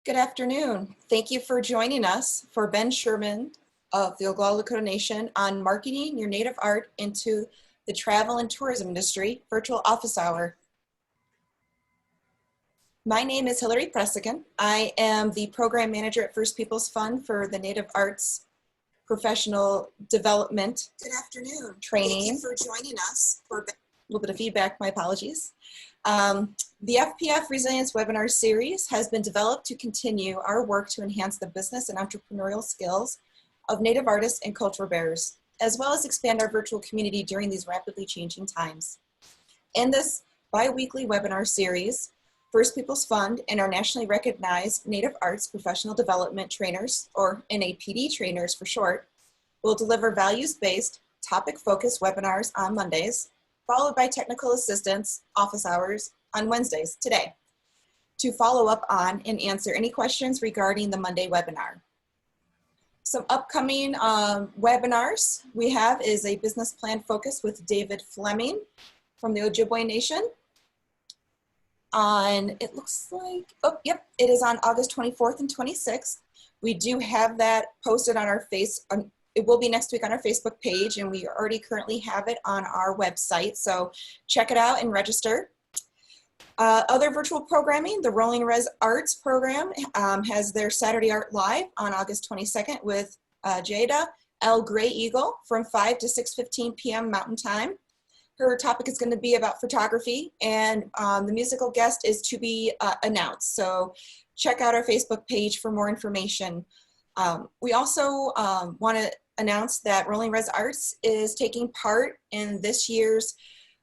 Good afternoon. Thank you for joining us for Ben Sherman of the Oglala Lakota Nation on Marketing Your Native Art into the Travel and Tourism Industry Virtual Office Hour. My name is Hillary Pressican. I am the Program Manager at First Peoples Fund for the Native Arts Professional Development. Good afternoon. Training. Thank you for joining us for a little bit of feedback, my apologies. The FPF Resilience webinar series has been developed to continue our work to enhance the business and entrepreneurial skills of Native artists and cultural bearers, as well as expand our virtual community during these rapidly changing times. In this bi-weekly webinar series, First Peoples Fund and our nationally recognized Native Arts Professional Development Trainers, or NAPD trainers for short, will deliver values-based, topic-focused webinars on Mondays, followed by technical assistance office hours on Wednesdays today to follow up on and answer any questions regarding the Monday webinar. Some upcoming webinars we have is a business plan focus with David Fleming from the Ojibwe Nation. It looks like, oh, yep, it is on August 24th and 26th. We do have that posted on our it will be next week on our Facebook page, and we already currently have it on our website. So check it out and register. Other virtual programming, the Rolling Res Arts program has their Saturday Art Live on August 22nd with Jada L. Gray Eagle from 5 to 6:15 p.m. Mountain Time. Her topic is going to be about photography, and the musical guest is to be announced. So check out our Facebook page for more information. We also want to announce that Rolling Res Arts is taking part in this year's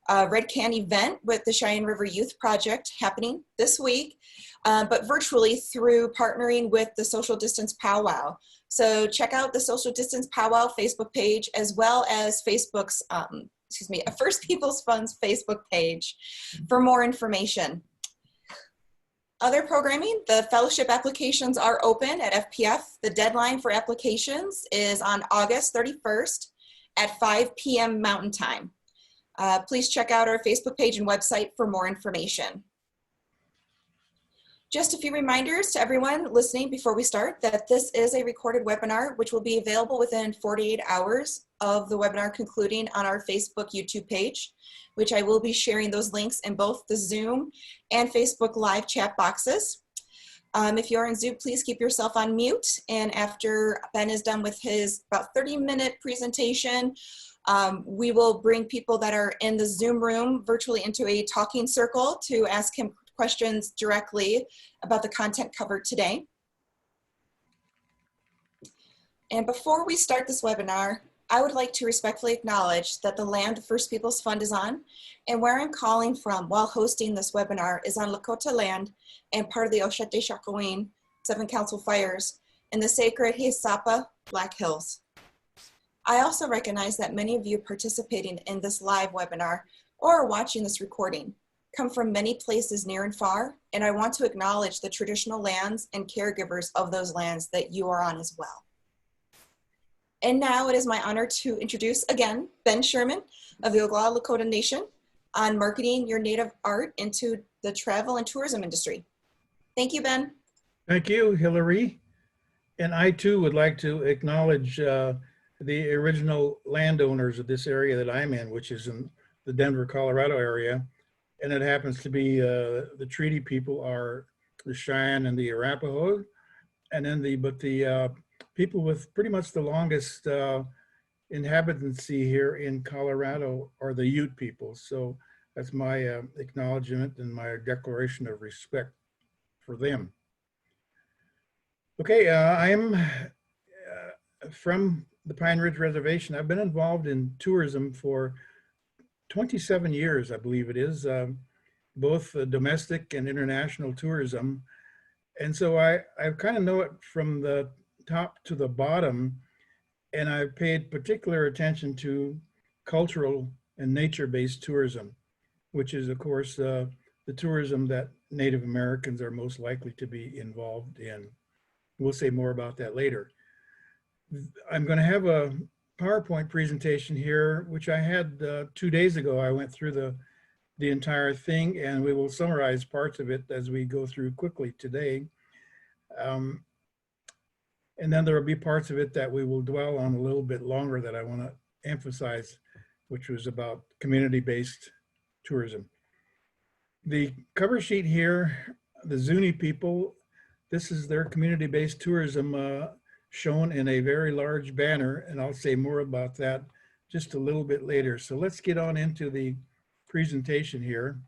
Red Can event with the Cheyenne River Youth Project happening this week, but virtually through partnering with the Social Distance Powwow. So check out the Social Distance Powwow Facebook page, as well as Facebook's, First Peoples Fund's Facebook page for more information. Other programming, the fellowship applications are open at FPF. The deadline for applications is on August 31st at 5 p.m. Mountain Time. Please check out our Facebook page and website for more information. Just a few reminders to everyone listening before we start that this is a recorded webinar, which will be available within 48 hours of the webinar concluding on our Facebook YouTube page, which I will be sharing those links in both the Zoom and Facebook live chat boxes. If you're in Zoom, please keep yourself on mute. And after Ben is done with his about 30-minute presentation, we will bring people that are in the Zoom room virtually into a talking circle to ask him questions directly about the content covered today. And before we start this webinar, I would like to respectfully acknowledge that the land the First Peoples Fund is on and where I'm calling from while hosting this webinar is on Lakota land and part of the Oshete-Shakoween Seven Council Fires in the sacred Heesapa Black Hills. I also recognize that many of you participating in this live webinar or watching this recording come from many places near and far, and I want to acknowledge the traditional lands and caregivers of those lands that you are on as well. And now it is my honor to introduce again Ben Sherman of the Oglala Lakota Nation on marketing your native art into the travel and tourism industry. Thank you, Ben. Thank you, Hillary. And I too would like to acknowledge the original landowners of this area that I'm in, which is in the Denver, Colorado area. and it happens to be the treaty people are the Cheyenne and the Arapaho, and then the people with pretty much the longest inhabitancy here in Colorado are the Ute people. So that's my acknowledgement and my declaration of respect for them. Okay, I'm from the Pine Ridge Reservation. I've been involved in tourism for 27 years, I believe it is, both domestic and international tourism. And so I kind of know it from the top to the bottom, and I've paid particular attention to cultural and nature-based tourism, which is, of course, the tourism that Native Americans are most likely to be involved in. We'll say more about that later. I'm going to have a PowerPoint presentation here, which I had 2 days ago. I went through the entire thing, and we will summarize parts of it as we go through quickly today. And then there will be parts of it that we will dwell on a little bit longer that I want to emphasize, which was about community-based tourism. The cover sheet here, the Zuni people, this is their community-based tourism shown in a very large banner, and I'll say more about that just a little bit later. So let's get on into the presentation here.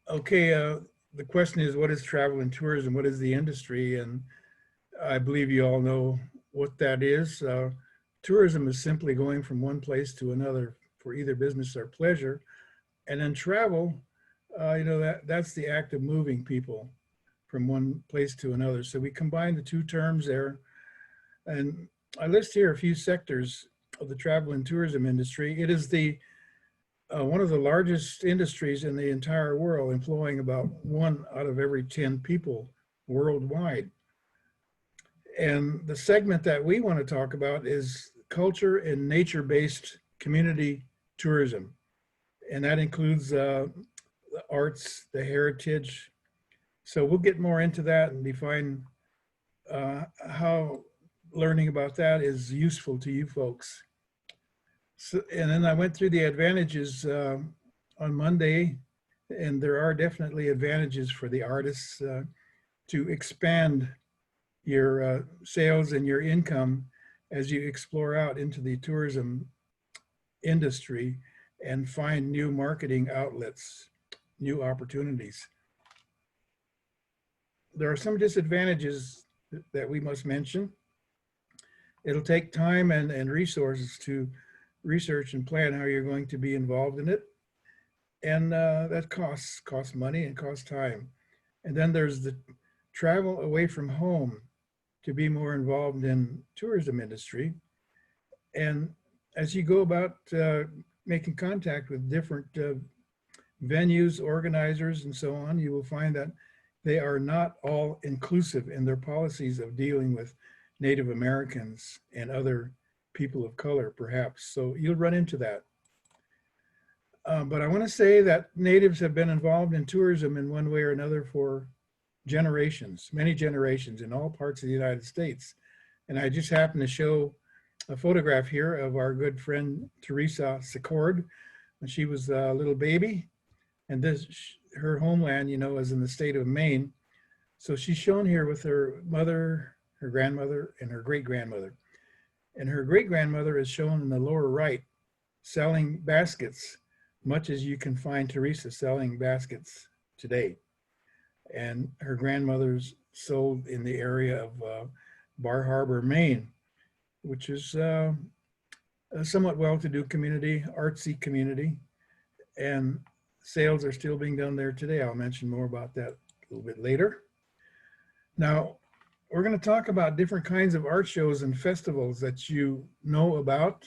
Okay, the question is, what is travel and tourism? What is the industry? And I believe you all know what that is. Tourism is simply going from one place to another for either business or pleasure. And then travel, that's the act of moving people from one place to another. So we combine the two terms there. And I list here a few sectors of the travel and tourism industry. It is one of the largest industries in the entire world, employing about 1 out of every 10 people worldwide. And the segment that we want to talk about is culture and nature-based community tourism. And that includes the arts, the heritage. So we'll get more into that and define how learning about that is useful to you folks. So, and then I went through the advantages on Monday, and there are definitely advantages for the artists to expand your sales and your income as you explore out into the tourism industry and find new marketing outlets, new opportunities. There are some disadvantages that we must mention. It'll take time and resources to research and plan how you're going to be involved in it. And that costs money and costs time. And then there's the travel away from home to be more involved in tourism industry. And as you go about making contact with different venues, organizers, and so on, you will find that they are not all inclusive in their policies of dealing with Native Americans and other people of color, perhaps. So you'll run into that. But I want to say that Natives have been involved in tourism in one way or another for generations, many generations in all parts of the United States. And I just happen to show a photograph here of our good friend Teresa Secord when she was a little baby. And her homeland, is in the state of Maine. So she's shown here with her mother, her grandmother, and her great-grandmother. And her great-grandmother is shown in the lower right, selling baskets, much as you can find Teresa selling baskets today. And her grandmother's sold in the area of Bar Harbor, Maine, which is a somewhat well-to-do community, artsy community. And sales are still being done there today. I'll mention more about that a little bit later. Now, we're going to talk about different kinds of art shows and festivals that you know about.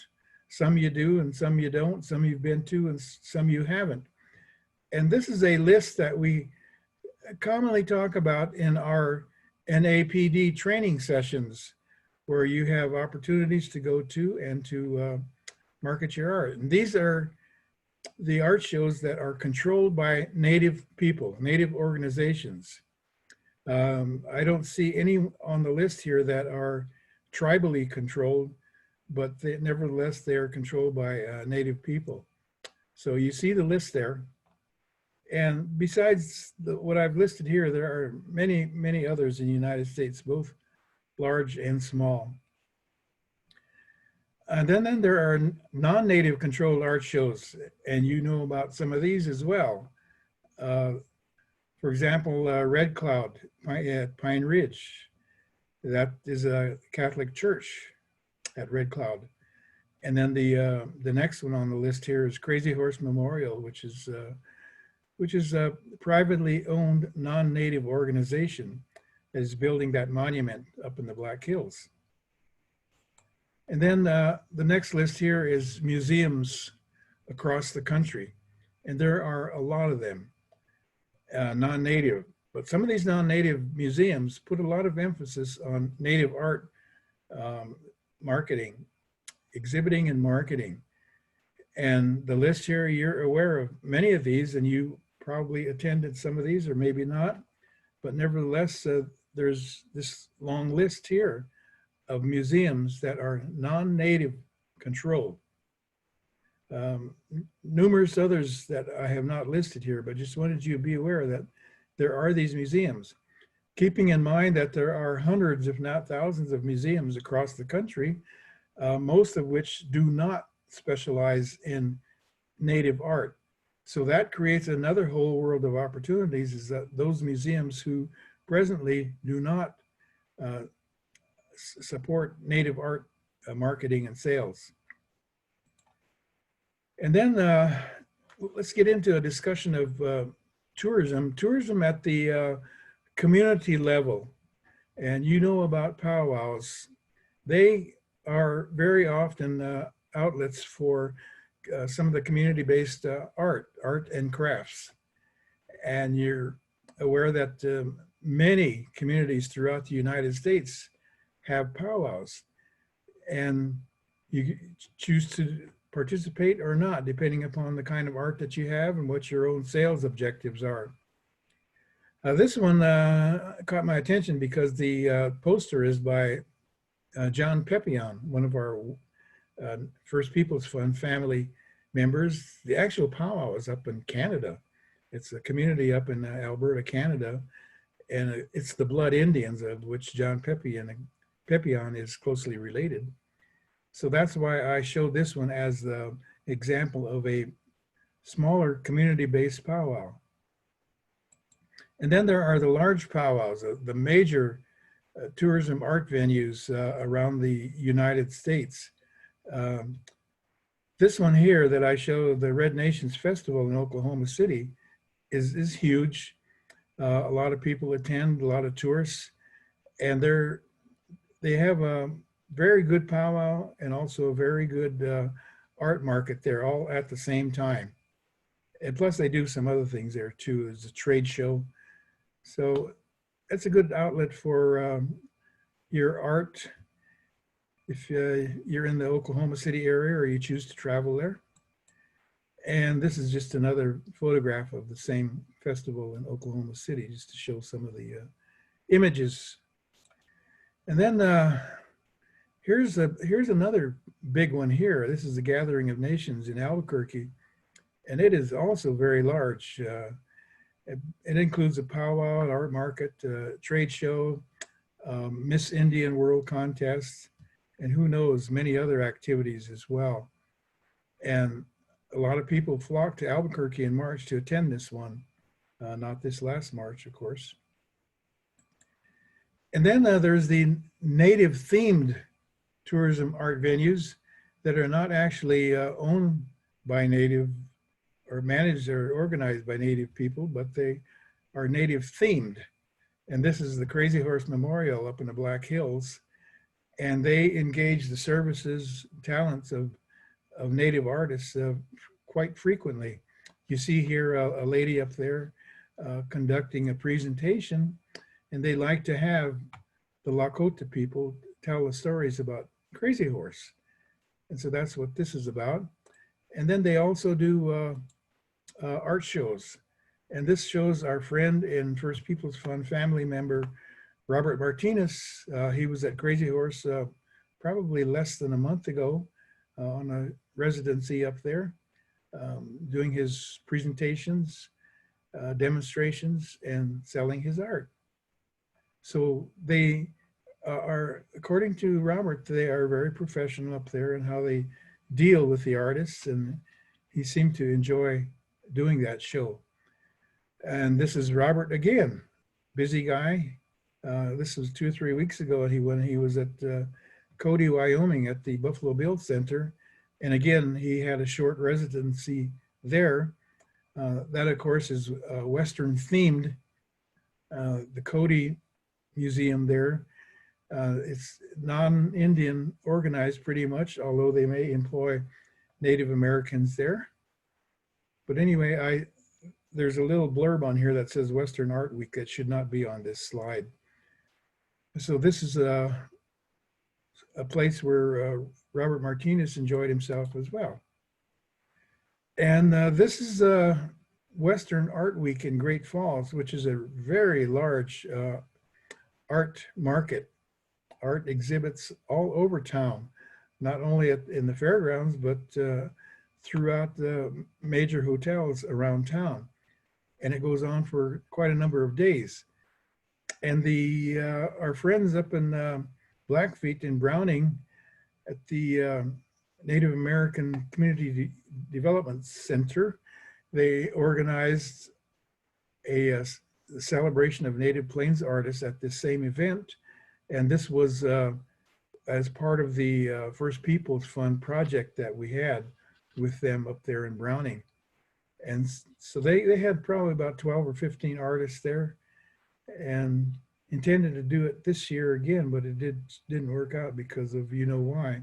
Some you do and some you don't. Some you've been to and some you haven't. And this is a list that we commonly talk about in our NAPD training sessions, where you have opportunities to go to and to market your art. And these are the art shows that are controlled by Native people, Native organizations. I don't see any on the list here that are tribally controlled, but nevertheless, they are controlled by Native people. So you see the list there. And besides what I've listed here, there are many, many others in the United States, both large and small. And then there are non-native controlled art shows, and you know about some of these as well. For example, Red Cloud at Pine Ridge. That is a Catholic church at Red Cloud. And then the next one on the list here is Crazy Horse Memorial, which is a privately owned non-native organization that is building that monument up in the Black Hills. And then the next list here is museums across the country. And there are a lot of them, non-native. But some of these non-native museums put a lot of emphasis on native art marketing, exhibiting and marketing. And the list here, you're aware of many of these, and you probably attended some of these or maybe not. But nevertheless, there's this long list here of museums that are non-native controlled. Numerous others that I have not listed here, but just wanted you to be aware that there are these museums. Keeping in mind that there are hundreds, if not thousands, of museums across the country, most of which do not specialize in native art. So that creates another whole world of opportunities, is that those museums who presently do not support native art marketing and sales. And then let's get into a discussion of tourism at the community level. And you know about powwows. They are very often outlets for some of the community-based art and crafts. And you're aware that many communities throughout the United States have powwows, and you choose to participate or not, depending upon the kind of art that you have and what your own sales objectives are. This one caught my attention because the poster is by John Pepion, one of our First Peoples Fund family members. The actual powwow is up in Canada. It's a community up in Alberta, Canada, and it's the Blood Indians, of which John Pepion is closely related. So that's why I showed this one as the example of a smaller community-based powwow. And then there are the large powwows, the major tourism art venues around the United States. This one here that I show, the Red Nations Festival in Oklahoma City, is huge. A lot of people attend, a lot of tourists, and they have a very good powwow and also a very good art market there, all at the same time. And plus they do some other things there too. There's a trade show. So that's a good outlet for your art if you're in the Oklahoma City area or you choose to travel there. And this is just another photograph of the same festival in Oklahoma City, just to show some of the images. And then here's another big one here. This is the Gathering of Nations in Albuquerque, and it is also very large. It includes a powwow, an art market, trade show, Miss Indian World Contest, and who knows, many other activities as well. And a lot of people flock to Albuquerque in March to attend this one, not this last March, of course. And then there's the native themed tourism art venues that are not actually owned by native or managed or organized by native people, but they are native themed. And this is the Crazy Horse Memorial up in the Black Hills. And they engage the services, talents of native artists quite frequently. You see here a lady up there conducting a presentation, and they like to have the Lakota people tell the stories about Crazy Horse. And so that's what this is about. And then they also do art shows. And this shows our friend and First Peoples Fund family member, Robert Martinez. He was at Crazy Horse probably less than a month ago on a residency up there. doing his presentations, demonstrations, and selling his art. So they are, according to Robert, they are very professional up there in how they deal with the artists, and he seemed to enjoy doing that show. And this is Robert again, busy guy. This was 2 or 3 weeks ago when he was at Cody, Wyoming at the Buffalo Bill Center. And again, he had a short residency there. That, of course, is Western themed. The Cody Museum there. It's non-Indian organized pretty much, although they may employ Native Americans there. But anyway, there's a little blurb on here that says Western Art Week that should not be on this slide. So this is a place where Robert Martinez enjoyed himself as well. And this is Western Art Week in Great Falls, which is a very large art market, art exhibits all over town, not only in the fairgrounds, but throughout the major hotels around town. And it goes on for quite a number of days. And our friends up in Blackfeet in Browning at the Native American Community Development Center, they organized a celebration of Native Plains artists at this same event. And this was as part of the First Peoples Fund project that we had with them up there in Browning. And so they had probably about 12 or 15 artists there and intended to do it this year again, but it didn't work out because of you know why.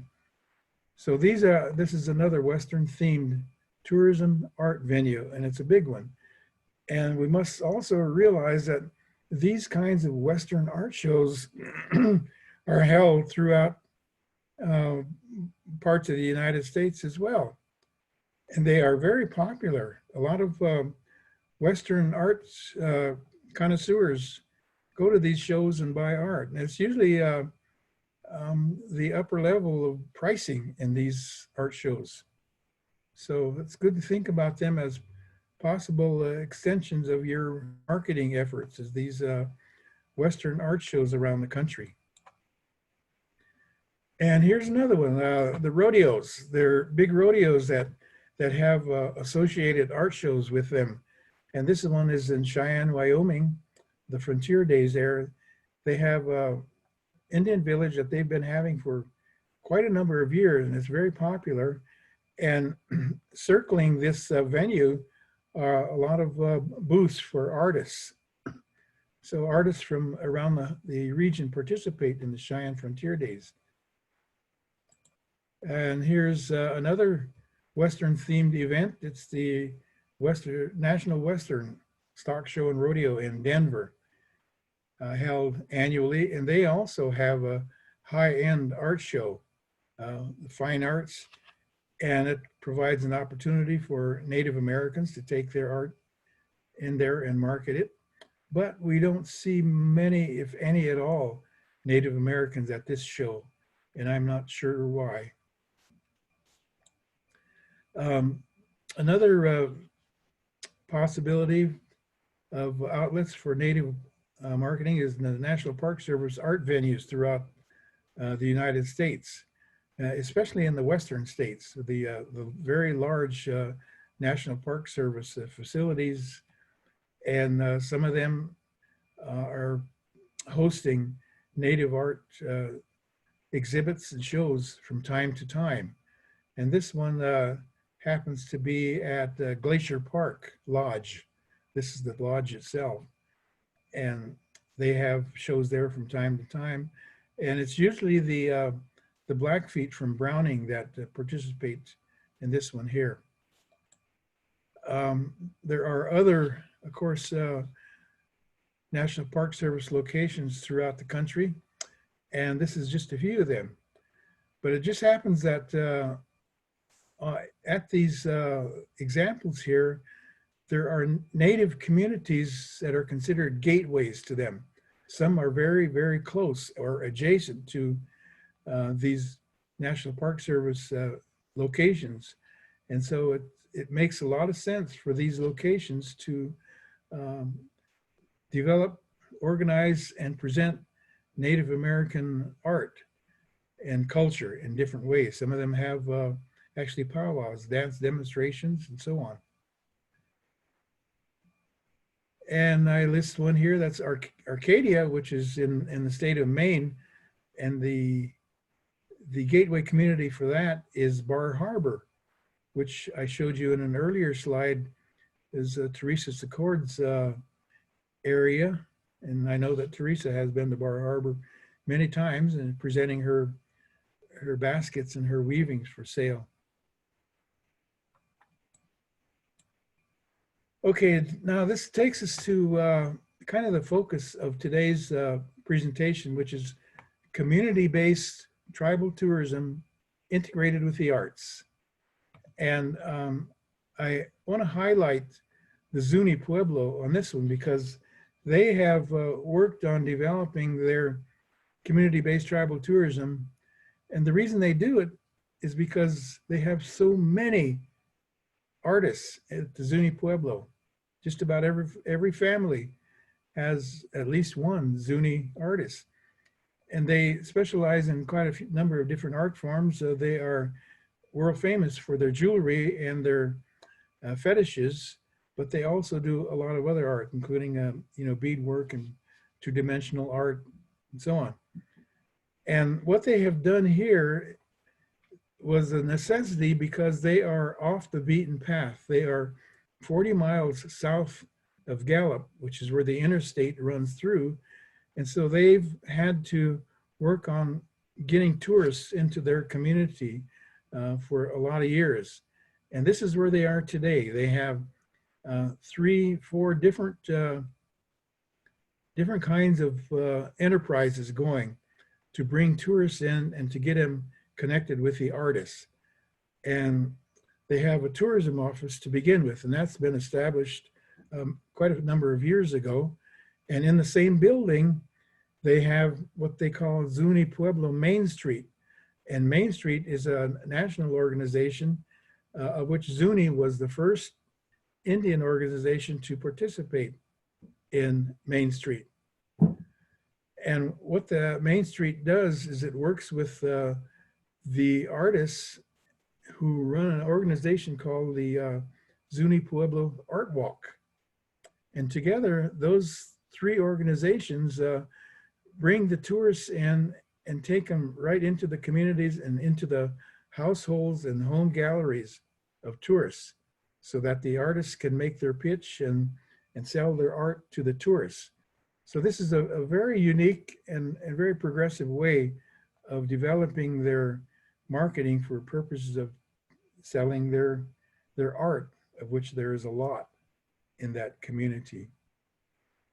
So this is another Western themed tourism art venue, and it's a big one. And we must also realize that these kinds of Western art shows are held throughout parts of the United States as well. And they are very popular. A lot of Western arts connoisseurs go to these shows and buy art. And it's usually the upper level of pricing in these art shows. So it's good to think about them as possible extensions of your marketing efforts as these Western art shows around the country. And here's another one, the rodeos. They're big rodeos that have associated art shows with them. And this one is in Cheyenne, Wyoming, the Frontier Days there. They have an Indian village that they've been having for quite a number of years, and it's very popular. And circling this venue are a lot of booths for artists. So artists from around the region participate in the Cheyenne Frontier Days. And here's another Western themed event. It's the National Western Stock Show and Rodeo in Denver, held annually. And they also have a high-end art show, fine arts, and it provides an opportunity for Native Americans to take their art in there and market it. But we don't see many, if any at all, Native Americans at this show, and I'm not sure why. Another possibility of outlets for Native marketing is the National Park Service art venues throughout the United States, especially in the western states. The very large National Park Service facilities, and some of them are hosting Native art exhibits and shows from time to time. And this one happens to be at Glacier Park Lodge. This is the lodge itself. And they have shows there from time to time. And it's usually the Blackfeet from Browning that participate in this one here. There are other, of course, National Park Service locations throughout the country. And this is just a few of them. But it just happens that at these examples here, there are Native communities that are considered gateways to them. Some are very, very close or adjacent to these National Park Service locations. And so it makes a lot of sense for these locations to develop, organize, and present Native American art and culture in different ways. Some of them have actually powwows, dance demonstrations, and so on. And I list one here, that's Arcadia, which is in the state of Maine. And the gateway community for that is Bar Harbor, which I showed you in an earlier slide, is Teresa Secord's area. And I know that Teresa has been to Bar Harbor many times and presenting her baskets and her weavings for sale. Okay, now this takes us to kind of the focus of today's presentation, which is community-based tribal tourism integrated with the arts. And I want to highlight the Zuni Pueblo on this one because they have worked on developing their community-based tribal tourism. And the reason they do it is because they have so many artists at the Zuni Pueblo. Just about every family has at least one Zuni artist. And they specialize in quite a number of different art forms. They are world famous for their jewelry and their fetishes, but they also do a lot of other art, including beadwork and two-dimensional art and so on. And what they have done here was a necessity because they are off the beaten path. They are 40 miles south of Gallup, which is where the interstate runs through. And so they've had to work on getting tourists into their community for a lot of years. And this is where they are today. They have 3-4 different kinds of enterprises going to bring tourists in and to get them connected with the artists. And they have a tourism office to begin with, and that's been established quite a number of years ago. And in the same building, they have what they call Zuni Pueblo Main Street. And Main Street is a national organization of which Zuni was the first Indian organization to participate in Main Street. And what the Main Street does is it works with the artists who run an organization called the Zuni Pueblo Art Walk. And together, those 3 organizations bring the tourists in and take them right into the communities and into the households and home galleries of tourists so that the artists can make their pitch and sell their art to the tourists. So this is a very unique and very progressive way of developing their marketing for purposes of selling their art, of which there is a lot in that community.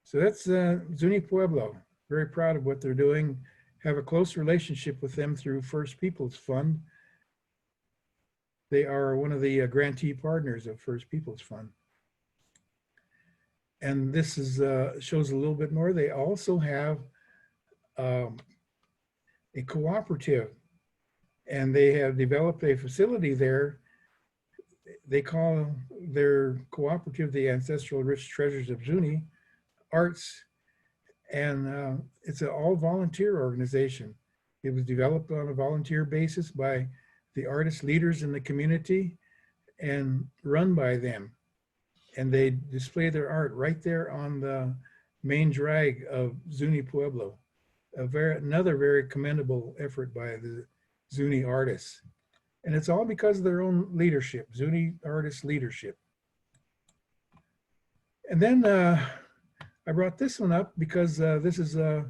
So that's Zuni Pueblo. Very proud of what they're doing. Have a close relationship with them through First Peoples Fund. They are one of the grantee partners of First Peoples Fund. And this is shows a little bit more. They also have a cooperative, and they have developed a facility there. They call their cooperative the Ancestral Rich Treasures of Zuni Arts, and it's an all-volunteer organization. It was developed on a volunteer basis by the artist leaders in the community and run by them. And they display their art right there on the main drag of Zuni Pueblo. Another very commendable effort by the Zuni artists. And it's all because of their own leadership, Zuni artist leadership. And then I brought this one up because this is a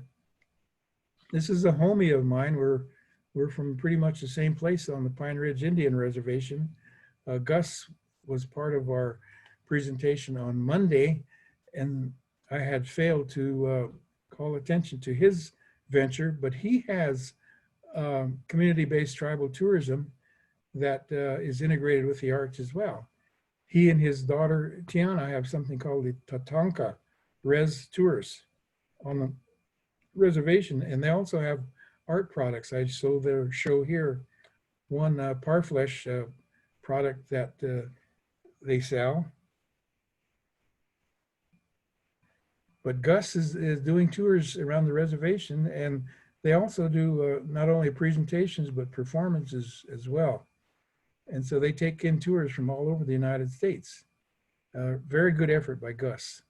homie of mine. We're from pretty much the same place on the Pine Ridge Indian Reservation. Gus was part of our presentation on Monday, and I had failed to call attention to his venture, but he has community-based tribal tourism that is integrated with the arts as well. He and his daughter Tiana have something called the Tatanka Res Tours on the reservation, and they also have art products. I show their show here one parfleche product that they sell. But Gus is doing tours around the reservation, and they also do not only presentations, but performances as well. And so they take in tours from all over the United States. Very good effort by Gus.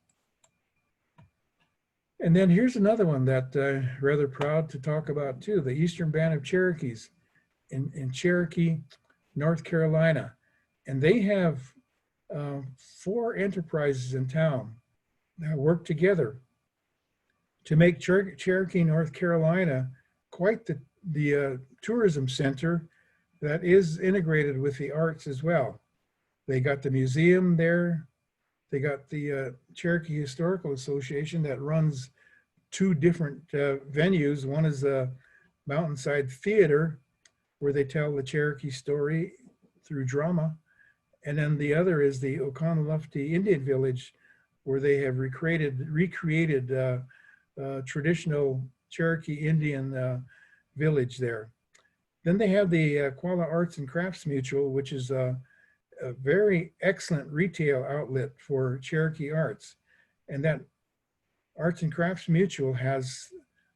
And then here's another one that rather proud to talk about too, the Eastern Band of Cherokees in Cherokee, North Carolina. And they have 4 enterprises in town that work together to make Cherokee, North Carolina quite the tourism center that is integrated with the arts as well. They got the museum there. They got the Cherokee Historical Association that runs 2 different venues. One is a Mountainside Theater, where they tell the Cherokee story through drama. And then the other is the Oglala Indian Village, where they have recreated traditional Cherokee Indian village there. Then they have the Oglala Arts and Crafts Mutual, which is a very excellent retail outlet for Cherokee arts. And that Arts and Crafts Mutual has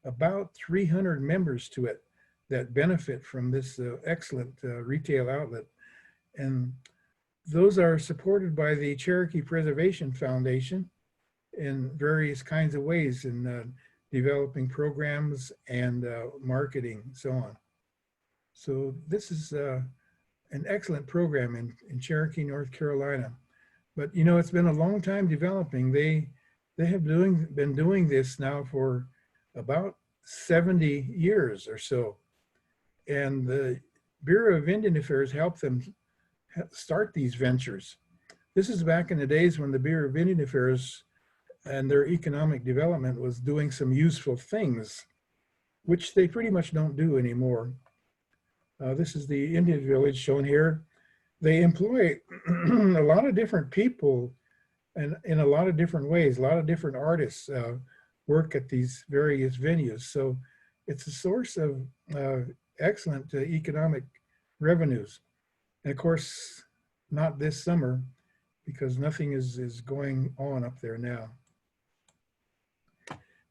about 300 members to it that benefit from this excellent retail outlet. And those are supported by the Cherokee Preservation Foundation in various kinds of ways in developing programs and marketing, so on. So this is an excellent program in Cherokee, North Carolina. But you know, it's been a long time developing. They have been doing this now for about 70 years or so. And the Bureau of Indian Affairs helped them start these ventures. This is back in the days when the Bureau of Indian Affairs and their economic development was doing some useful things, which they pretty much don't do anymore. This is the Indian village shown here. They employ a lot of different people and in a lot of different ways. A lot of different artists work at these various venues. So it's a source of excellent economic revenues. And of course, not this summer, because nothing is going on up there now.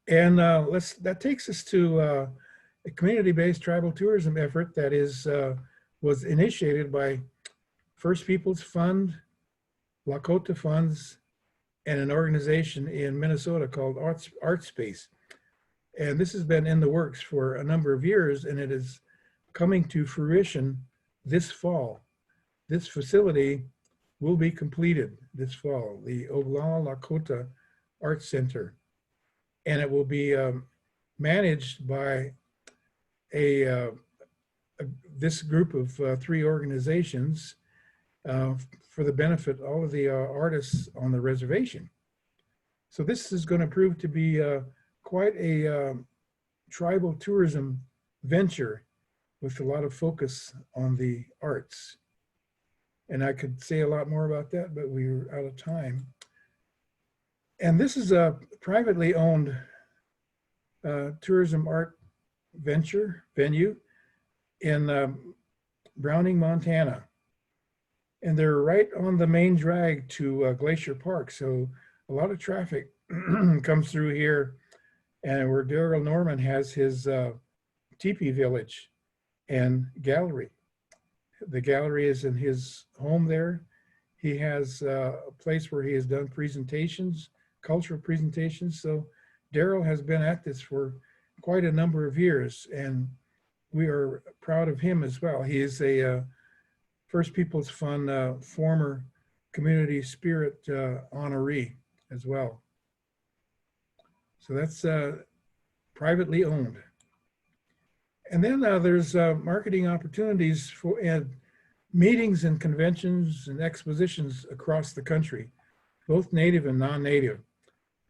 And that takes us to a community-based tribal tourism effort that was initiated by First Peoples Fund, Lakota Funds, and an organization in Minnesota called ArtSpace. And this has been in the works for a number of years, and it is coming to fruition this fall. This facility will be completed this fall, the Oglala Lakota Arts Center. And it will be managed by this group of 3 organizations for the benefit of all of the artists on the reservation. So this is going to prove to be quite a tribal tourism venture with a lot of focus on the arts. And I could say a lot more about that, but we're out of time. And this is a privately owned tourism art venue in Browning, Montana. And they're right on the main drag to Glacier Park. So a lot of traffic comes through here, and where Daryl Norman has his teepee village and gallery. The gallery is in his home there. He has a place where he has done presentations, cultural presentations. So Daryl has been at this for quite a number of years, and we are proud of him as well. He is a First Peoples Fund former community spirit honoree as well. So that's privately owned. And then there's marketing opportunities for meetings and conventions and expositions across the country, both native and non-native.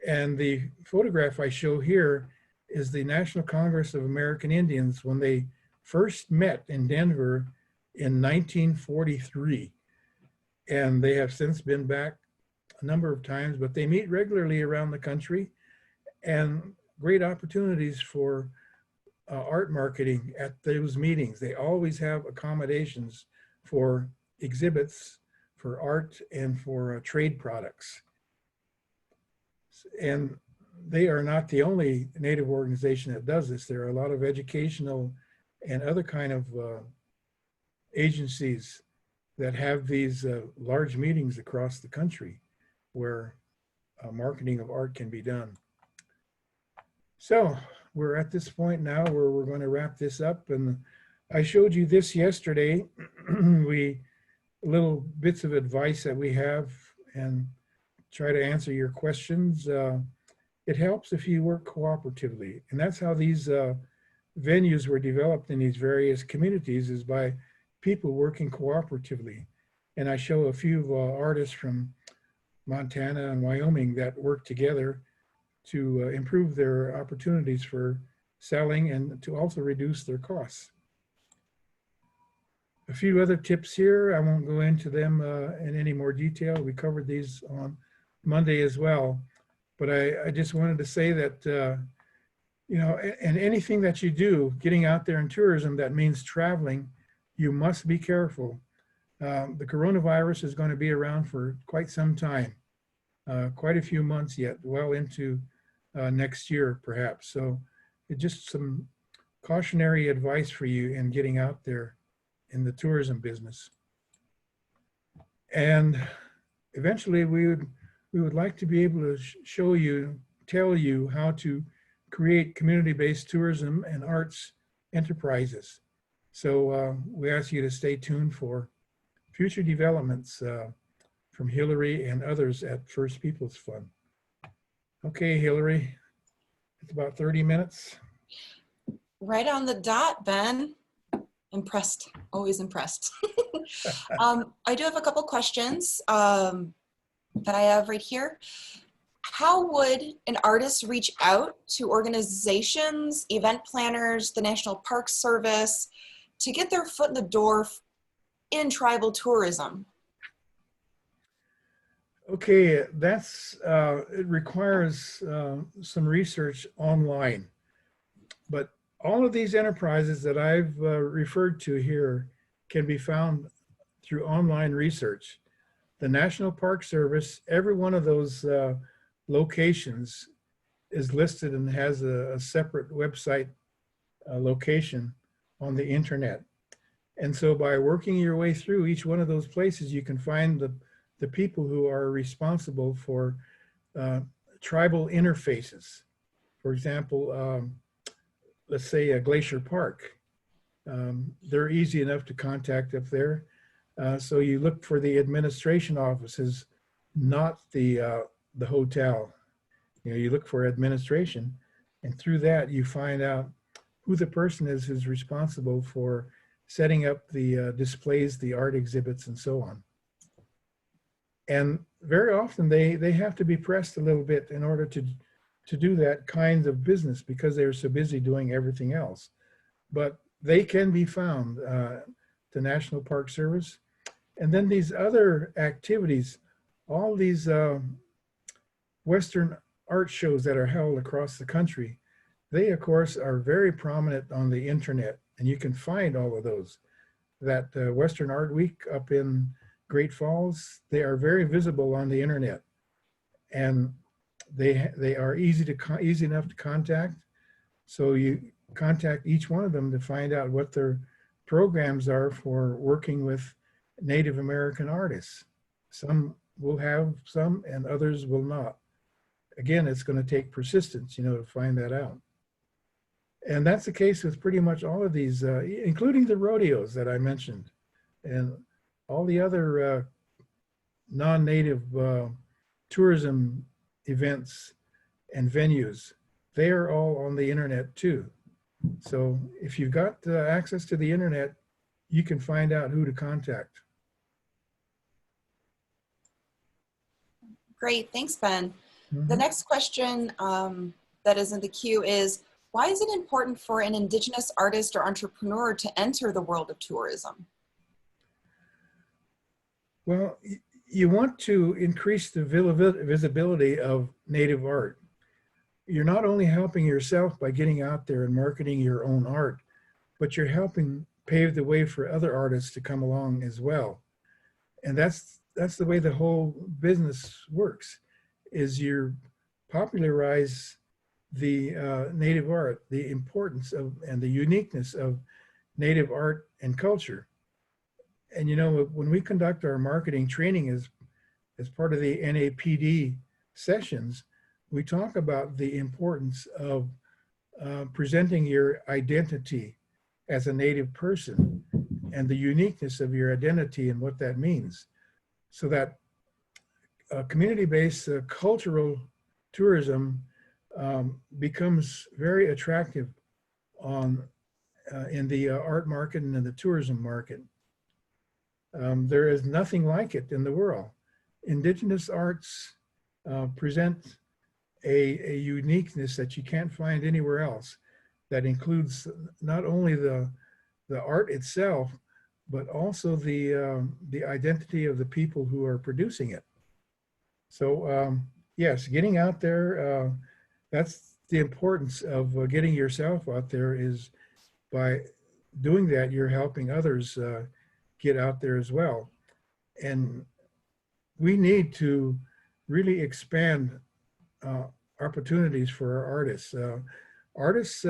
And the photograph I show here is the National Congress of American Indians when they first met in Denver in 1943. And they have since been back a number of times, but they meet regularly around the country, and great opportunities for art marketing at those meetings. They always have accommodations for exhibits for art and for trade products. And they are not the only Native organization that does this. There are a lot of educational and other kind of agencies that have these large meetings across the country where marketing of art can be done. So we're at this point now where we're going to wrap this up. And I showed you this yesterday. Little bits of advice that we have and try to answer your questions. It helps if you work cooperatively. And that's how these venues were developed in these various communities, is by people working cooperatively. And I show a few artists from Montana and Wyoming that work together to improve their opportunities for selling and to also reduce their costs. A few other tips here. I won't go into them in any more detail. We covered these on Monday as well. But I just wanted to say that, you know, and anything that you do, getting out there in tourism, that means traveling, you must be careful. The coronavirus is going to be around for quite some time, quite a few months yet, well into next year perhaps. So it's just some cautionary advice for you in getting out there in the tourism business. And eventually we would like to be able to show you, tell you how to create community-based tourism and arts enterprises. So we ask you to stay tuned for future developments from Hillary and others at First Peoples Fund. Okay, Hillary, it's about 30 minutes. Right on the dot, Ben. Impressed, always impressed. I do have a couple questions that I have right here. How would an artist reach out to organizations, event planners, the National Park Service to get their foot in the door in tribal tourism? Okay, that's, it requires some research online. But all of these enterprises that I've referred to here can be found through online research. The National Park Service, every one of those locations is listed and has a separate website location on the internet. And so by working your way through each one of those places, you can find the people who are responsible for tribal interfaces. For example, let's say a Glacier Park. They're easy enough to contact up there. So you look for the administration offices, not the hotel. You know, you look for administration, and through that you find out who the person is who's responsible for setting up the displays, the art exhibits, and so on. And very often they have to be pressed a little bit in order to do that kind of business because they're so busy doing everything else. But they can be found, the National Park Service. And then these other activities, all these Western art shows that are held across the country, they of course are very prominent on the internet, and you can find all of those. That Western Art Week up in Great Falls, they are very visible on the internet. And they are easy enough to contact. So you contact each one of them to find out what their programs are for working with Native American artists. Some will have some and others will not. Again, it's going to take persistence, you know, to find that out. And that's the case with pretty much all of these, including the rodeos that I mentioned, and all the other non-native tourism events and venues. They are all on the internet too. So if you've got access to the internet, you can find out who to contact. Great, thanks, Ben. Mm-hmm. The next question that is in the queue is, why is it important for an Indigenous artist or entrepreneur to enter the world of tourism? Well, you want to increase the visibility of Native art. You're not only helping yourself by getting out there and marketing your own art, but you're helping pave the way for other artists to come along as well. And that's that's the way the whole business works, is you popularize the native art, the importance of and the uniqueness of native art and culture. And you know, when we conduct our marketing training as part of the NAPD sessions, we talk about the importance of presenting your identity as a native person and the uniqueness of your identity and what that means, so that community-based cultural tourism becomes very attractive in the art market and in the tourism market. There is nothing like it in the world. Indigenous arts present a uniqueness that you can't find anywhere else, that includes not only the art itself, but also the identity of the people who are producing it. So yes, getting out there, that's the importance of getting yourself out there. Is by doing that, you're helping others get out there as well. And we need to really expand opportunities for our artists. Artists,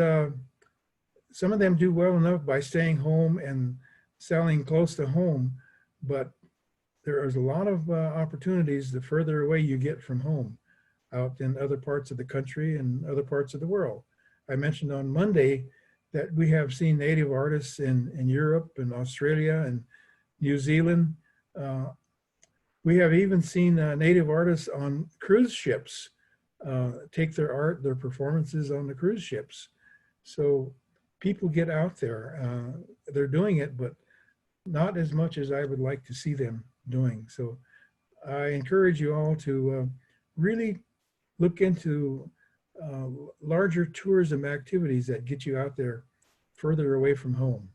some of them do well enough by staying home and selling close to home, but there is a lot of opportunities the further away you get from home, out in other parts of the country and other parts of the world. I mentioned on Monday that we have seen native artists in Europe and Australia and New Zealand. We have even seen native artists on cruise ships take their art, their performances on the cruise ships. So people get out there. They're doing it, but not as much as I would like to see them doing. So I encourage you all to really look into larger tourism activities that get you out there further away from home.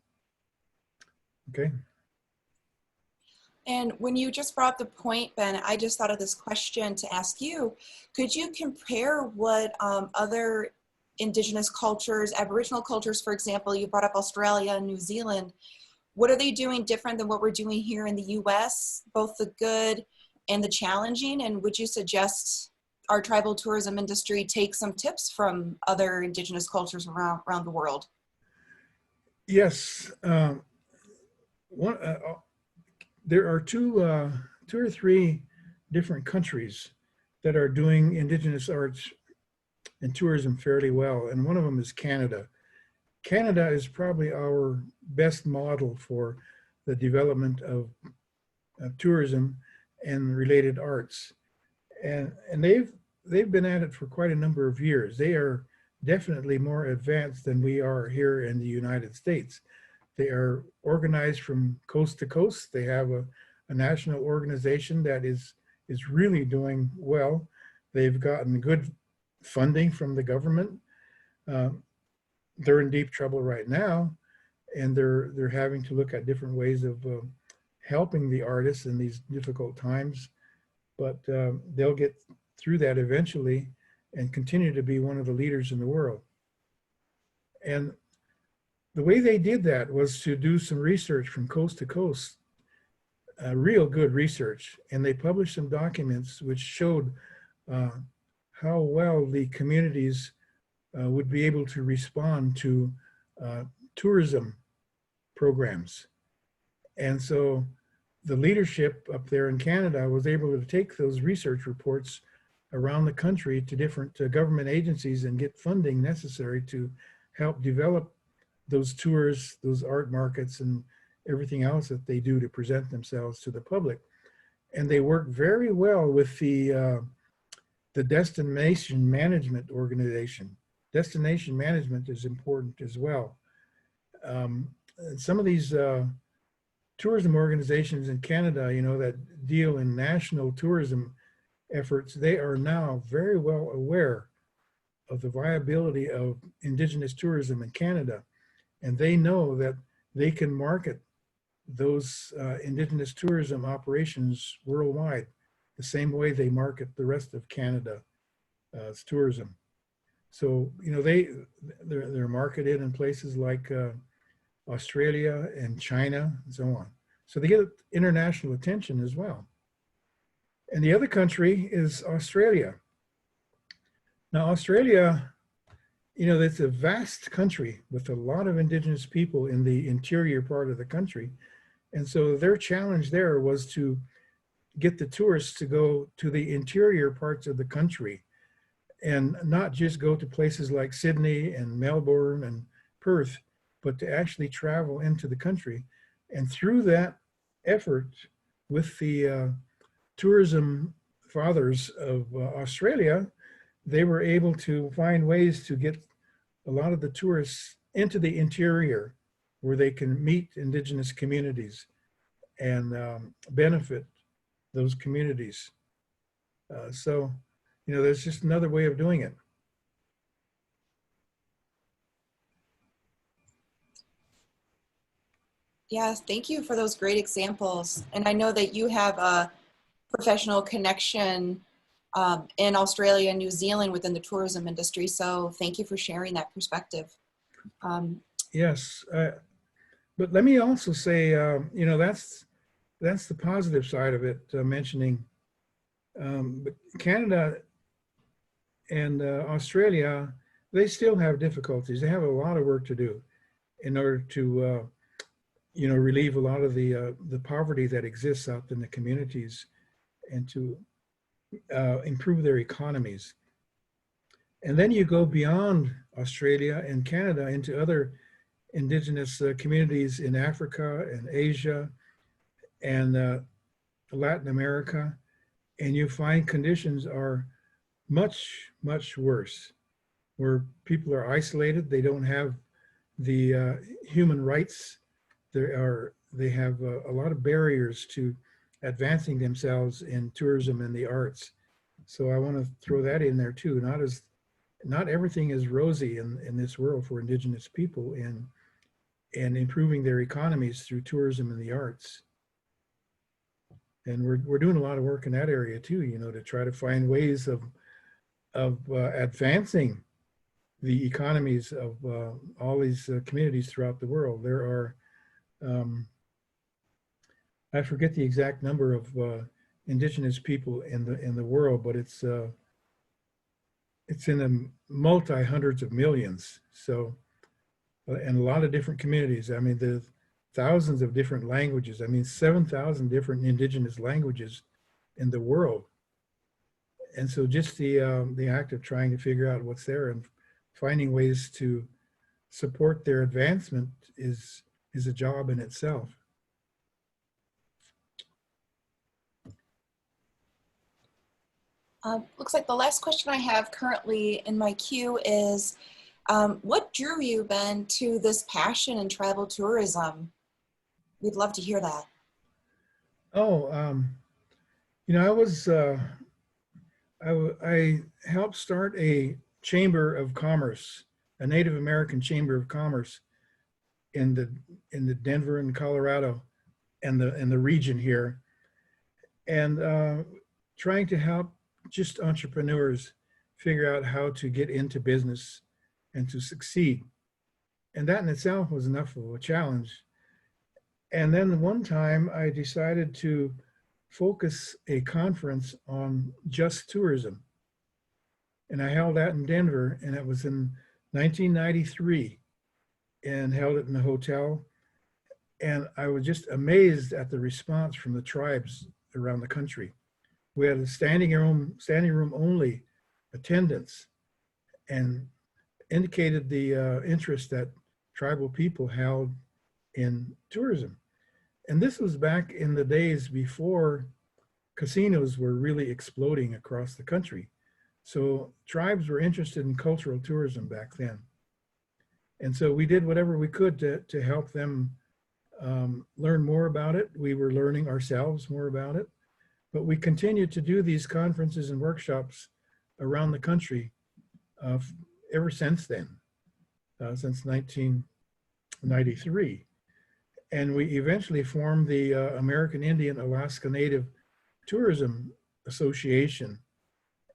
Okay. And when you just brought up the point, Ben, I just thought of this question to ask you. Could you compare what other Indigenous cultures, Aboriginal cultures, for example, you brought up Australia and New Zealand, what are they doing different than what we're doing here in the US, both the good and the challenging? And would you suggest our tribal tourism industry take some tips from other Indigenous cultures around the world? Yes. There are two or three different countries that are doing Indigenous arts and tourism fairly well, and one of them is Canada. Canada is probably our best model for the development of tourism and related arts, and they've been at it for quite a number of years. They are definitely more advanced than we are here in the United States. They are organized from coast to coast. They have a national organization that is really doing well. They've gotten good funding from the government. They're in deep trouble right now, and they're having to look at different ways of helping the artists in these difficult times. But they'll get through that eventually and continue to be one of the leaders in the world. And the way they did that was to do some research from coast to coast, real good research. And they published some documents which showed how well the communities would be able to respond to tourism programs. And so the leadership up there in Canada was able to take those research reports around the country to different government agencies and get funding necessary to help develop those tours, those art markets, and everything else that they do to present themselves to the public. And they work very well with the destination management organization. Destination management is important as well. Some of these tourism organizations in Canada, you know, that deal in national tourism efforts, they are now very well aware of the viability of Indigenous tourism in Canada. And they know that they can market those Indigenous tourism operations worldwide the same way they market the rest of Canada's tourism. So, you know, they're marketed in places like Australia and China and so on. So they get international attention as well. And the other country is Australia. Now, Australia, you know, it's a vast country with a lot of indigenous people in the interior part of the country. And so their challenge there was to get the tourists to go to the interior parts of the country and not just go to places like Sydney and Melbourne and Perth, but to actually travel into the country. And through that effort with the tourism fathers of Australia, they were able to find ways to get a lot of the tourists into the interior where they can meet indigenous communities and benefit those communities. So, you know, there's just another way of doing it. Yeah, thank you for those great examples. And I know that you have a professional connection in Australia and New Zealand within the tourism industry. So thank you for sharing that perspective. Yes, but let me also say, you know, that's the positive side of it, mentioning but Canada and Australia, they still have difficulties. They have a lot of work to do in order to, you know, relieve a lot of the poverty that exists out in the communities and to improve their economies. And then you go beyond Australia and Canada into other indigenous communities in Africa and Asia and Latin America, and you find conditions are much, much worse, where people are isolated. They don't have the human rights. They have a lot of barriers to advancing themselves in tourism and the arts. So I want to throw that in there too. Not everything is rosy in this world for indigenous people and improving their economies through tourism and the arts. And we're doing a lot of work in that area too, you know, to try to find ways of advancing the economies of all these communities throughout the world. There are, I forget the exact number of indigenous people in the world, but it's in the multi-hundreds of millions. So, and a lot of different communities. I mean, the thousands of different languages. I mean, 7,000 different indigenous languages in the world. And so just the act of trying to figure out what's there and finding ways to support their advancement is a job in itself. Looks like the last question I have currently in my queue is, what drew you, Ben, to this passion in tribal tourism? We'd love to hear that. Oh, you know, I helped start a chamber of commerce, a Native American chamber of commerce in the Denver and Colorado and the region here, and trying to help just entrepreneurs figure out how to get into business and to succeed. And that in itself was enough of a challenge. And then one time I decided to focus a conference on just tourism. And I held that in Denver, and it was in 1993, and held it in a hotel. And I was just amazed at the response from the tribes around the country. We had a standing room only attendance, and indicated the interest that tribal people held in tourism. And this was back in the days before casinos were really exploding across the country. So tribes were interested in cultural tourism back then. And so we did whatever we could to help them learn more about it. We were learning ourselves more about it, but we continued to do these conferences and workshops around the country ever since then, since 1993. And we eventually formed the American Indian Alaska Native Tourism Association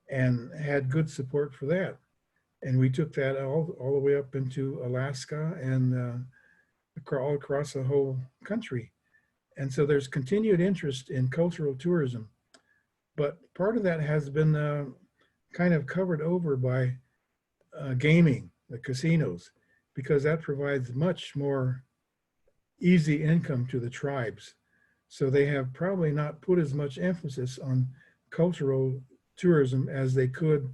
and had good support for that. And we took that all the way up into Alaska and all across the whole country. And so there's continued interest in cultural tourism. but part of that has been kind of covered over by gaming, the casinos, because that provides much more easy income to the tribes. So they have probably not put as much emphasis on cultural tourism as they could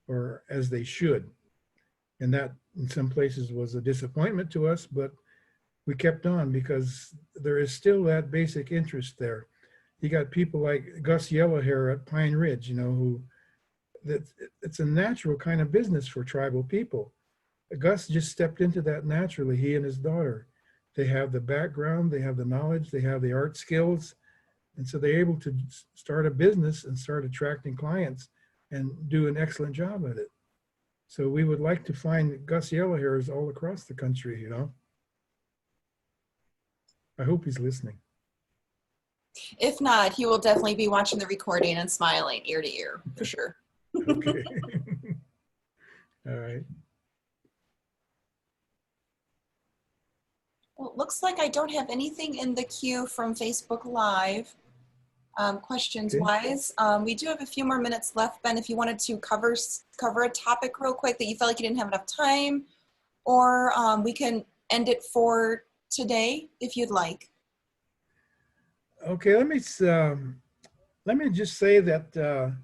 or as they should. And that in some places was a disappointment to us, but we kept on because there is still that basic interest there. You got people like Gus Yellowhair at Pine Ridge, you know, who that it's a natural kind of business for tribal people. Gus just stepped into that naturally, he and his daughter. They have the background, they have the knowledge, they have the art skills. And so they're able to start a business and start attracting clients and do an excellent job at it. So we would like to find Gus Yellowhairs all across the country, you know. I hope he's listening. If not, he will definitely be watching the recording and smiling ear to ear, for sure. Okay. All right. Well, it looks like I don't have anything in the queue from Facebook Live, questions-wise. We do have a few more minutes left, Ben, if you wanted to cover a topic real quick that you felt like you didn't have enough time, or we can end it for today if you'd like. Okay, let me just say that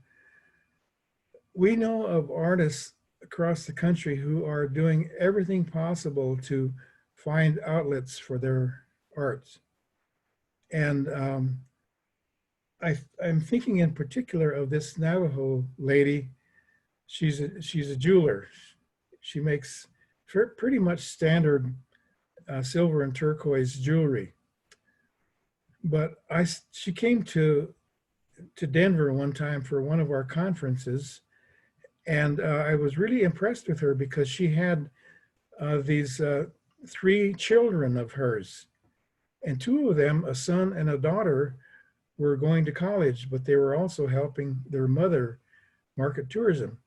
we know of artists across the country who are doing everything possible to find outlets for their arts. And I'm thinking in particular of this Navajo lady. She's a jeweler. She makes pretty much standard silver and turquoise jewelry. But she came to Denver one time for one of our conferences, and I was really impressed with her because she had these 3 children of hers, and 2 of them, a son and a daughter, were going to college, but they were also helping their mother market tourism.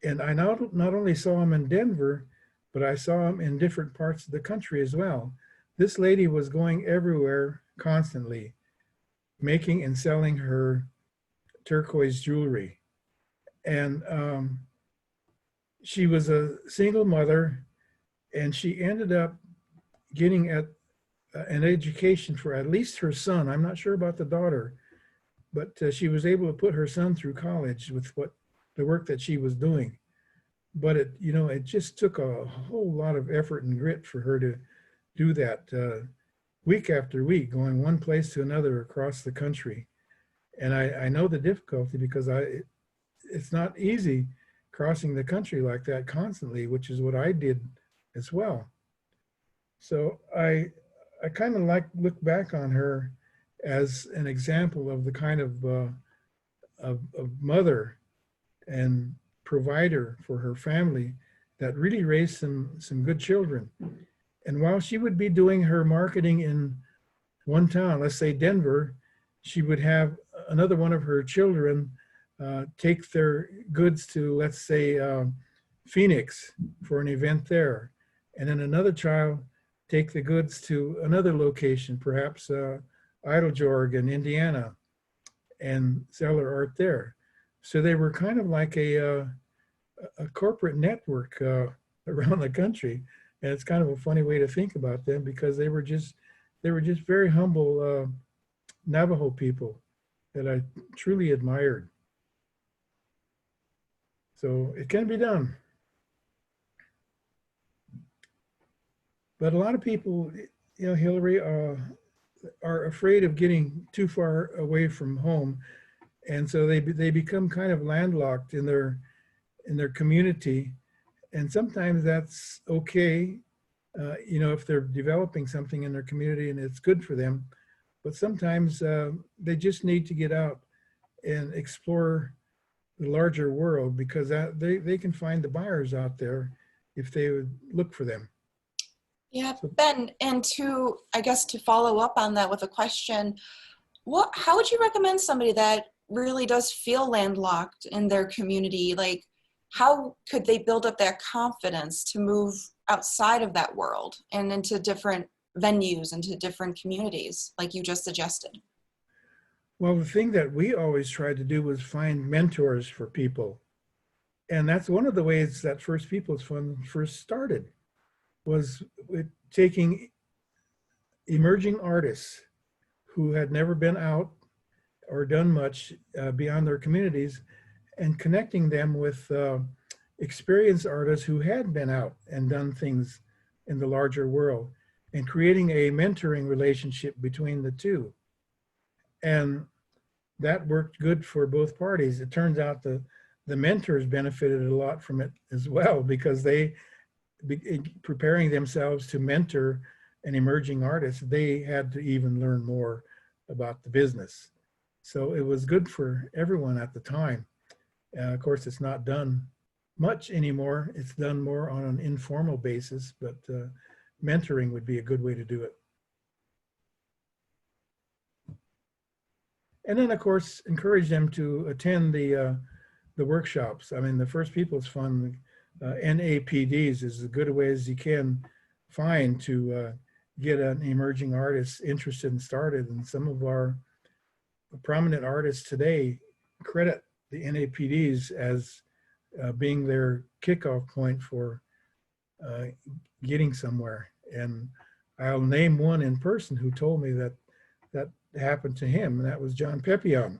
And I not only saw them in Denver, but I saw them in different parts of the country as well. This lady was going everywhere constantly, making and selling her turquoise jewelry. And she was a single mother, and she ended up getting an education for at least her son. I'm not sure about the daughter, but she was able to put her son through college with the work that she was doing. But it just took a whole lot of effort and grit for her to do that week after week, going one place to another across the country. And I know the difficulty because it's not easy crossing the country like that constantly, which is what I did as well. So I kind of look back on her as an example of the kind of mother and provider for her family that really raised some good children. And while she would be doing her marketing in one town, let's say Denver, she would have another one of her children take their goods to, let's say, Phoenix for an event there. And then another child take the goods to another location, perhaps Idlejorg in Indiana, and sell their art there. So they were kind of like a corporate network around the country. And it's kind of a funny way to think about them because they were just very humble Navajo people that I truly admired. So it can be done. But a lot of people, Hillary, are afraid of getting too far away from home. And so they become kind of landlocked in their community. And sometimes that's okay, if they're developing something in their community and it's good for them. But sometimes they just need to get out and explore the larger world because they can find the buyers out there if they would look for them. Yeah, Ben, and to follow up on that with a question, how would you recommend somebody that really does feel landlocked in their community? Like, how could they build up that confidence to move outside of that world and into different venues, into different communities, like you just suggested? Well, the thing that we always tried to do was find mentors for people. And that's one of the ways that First Peoples Fund first started, was with taking emerging artists who had never been out or done much beyond their communities, and connecting them with experienced artists who had been out and done things in the larger world, and creating a mentoring relationship between the two. And that worked good for both parties. It turns out the mentors benefited a lot from it as well, because they, preparing themselves to mentor an emerging artist, they had to even learn more about the business. So it was good for everyone at the time. Of course, it's not done much anymore. It's done more on an informal basis, but mentoring would be a good way to do it. And then, of course, encourage them to attend the workshops. I mean, the First Peoples Fund, NAPDs, is as good a way as you can find to get an emerging artist interested and started. And some of our prominent artists today credit the NAPDs as being their kickoff point for getting somewhere. And I'll name one in person who told me that that happened to him, and that was John Pepion.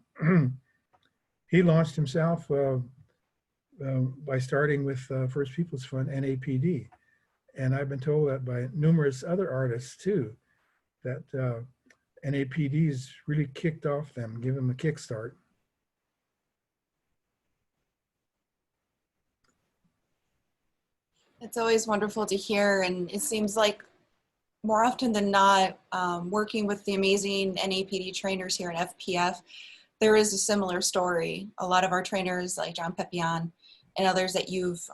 He launched himself by starting with First Peoples Fund, NAPD. And I've been told that by numerous other artists too, that NAPDs really kicked off them, give them a kickstart. It's always wonderful to hear, and it seems like more often than not, working with the amazing NAPD trainers here at FPF, there is a similar story. A lot of our trainers, like John Pepion and others that you've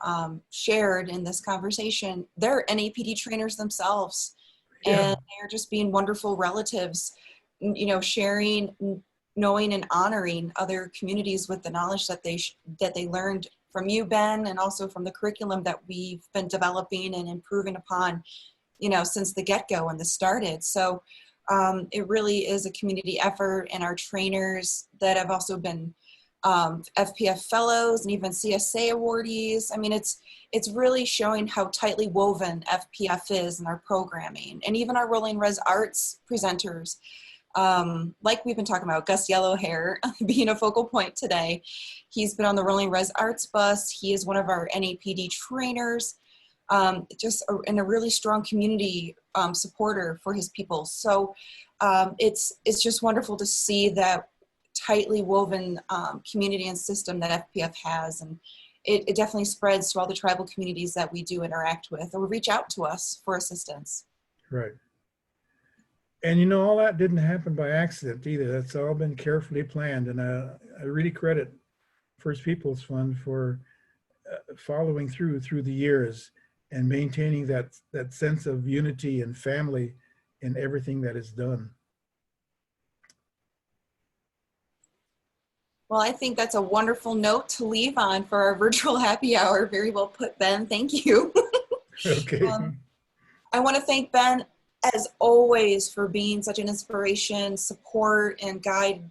shared in this conversation, they're NAPD trainers themselves. Yeah. And they're just being wonderful relatives, you know, sharing, knowing and honoring other communities with the knowledge that they learned from you, Ben, and also from the curriculum that we've been developing and improving upon, you know, since the get-go when this started. So it really is a community effort, and our trainers that have also been FPF fellows and even CSA awardees. I mean, it's really showing how tightly woven FPF is in our programming, and even our Rolling Res Arts presenters. Like we've been talking about, Gus Yellowhair being a focal point today. He's been on the Rolling Res Arts bus. He is one of our NAPD trainers, just a really strong community supporter for his people. So it's just wonderful to see that tightly woven community and system that FPF has. And it definitely spreads to all the tribal communities that we do interact with or reach out to us for assistance. Right. And you know, all that didn't happen by accident either. That's all been carefully planned. And I really credit First Peoples Fund for following through the years and maintaining that sense of unity and family in everything that is done. Well, I think that's a wonderful note to leave on for our virtual happy hour. Very well put, Ben. Thank you. Okay. I want to thank Ben, as always, for being such an inspiration, support, and guide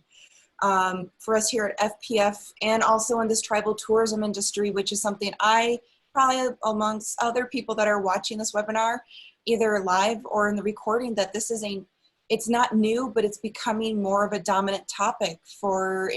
for us here at FPF, and also in this tribal tourism industry, which is something I probably, amongst other people that are watching this webinar, either live or in the recording, that this is it's not new, but it's becoming more of a dominant topic for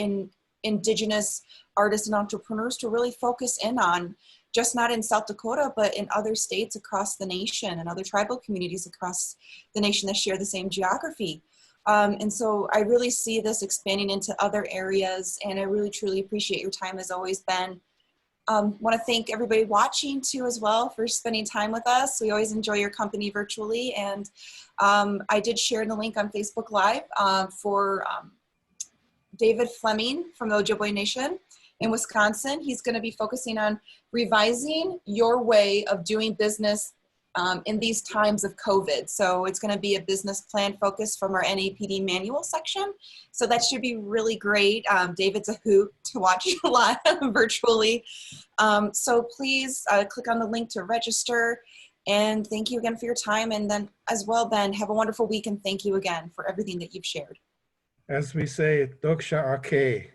Indigenous artists and entrepreneurs to really focus in on, just not in South Dakota, but in other states across the nation and other tribal communities across the nation that share the same geography. And so I really see this expanding into other areas, and I really truly appreciate your time as always, Ben. Want to thank everybody watching too as well for spending time with us. We always enjoy your company virtually, and I did share the link on Facebook Live for David Fleming from the Ojibwe Nation in Wisconsin. He's going to be focusing on revising your way of doing business in these times of COVID. So it's going to be a business plan focus from our NAPD manual section. So that should be really great. David's a hoot to watch live virtually. So please click on the link to register. And thank you again for your time. And then as well, Ben, have a wonderful week. And thank you again for everything that you've shared. As we say, doksha ake.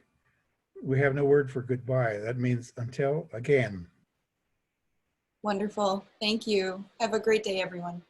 We have no word for goodbye. That means until again. Wonderful. Thank you. Have a great day, everyone.